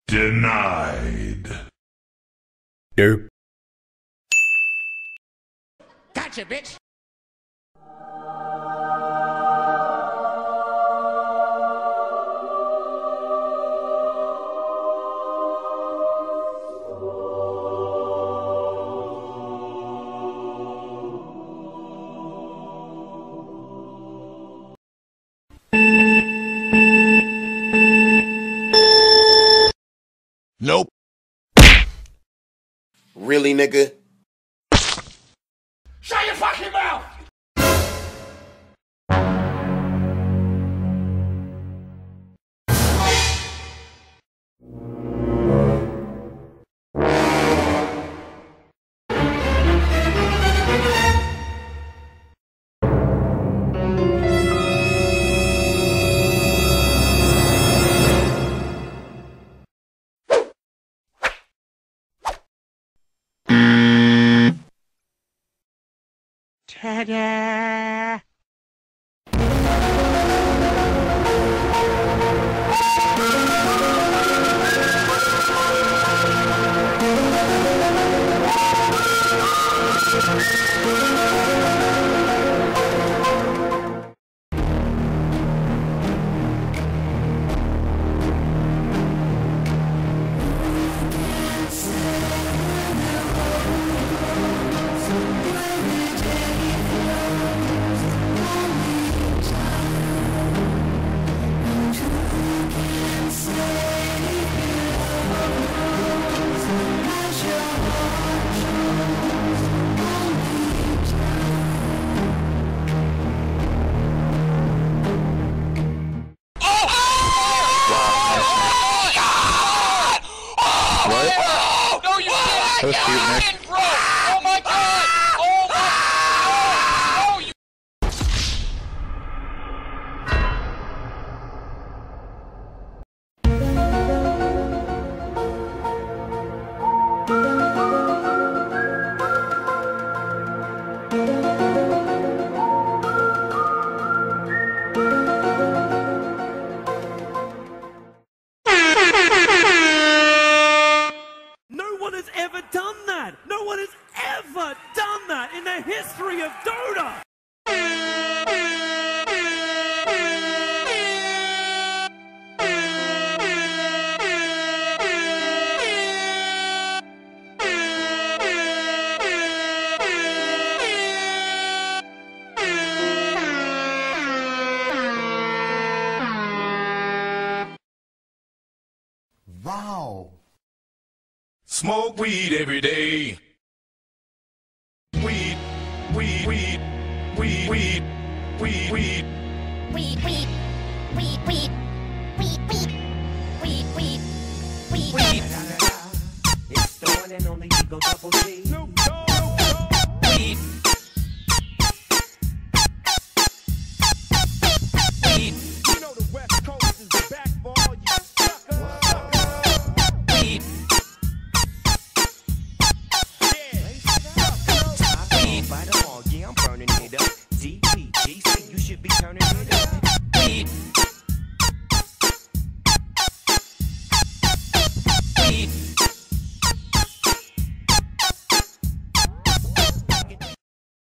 Denied. Nope. Gotcha, bitch! Nope. Really, nigga? Shut your fucking mouth! Ta-da! That was cute, Nick. Oh my god! Oh my god! Oh, you... No one has ever done that! No one has ever done that in the history of Dota! Wow. Smoke weed every day. Weed, weed, weed, weed, weed, weed, weed. Weed, weed, weed, weed, weed, weed, weed, weed, weed. It's the one and only Eagle Double G. Weed.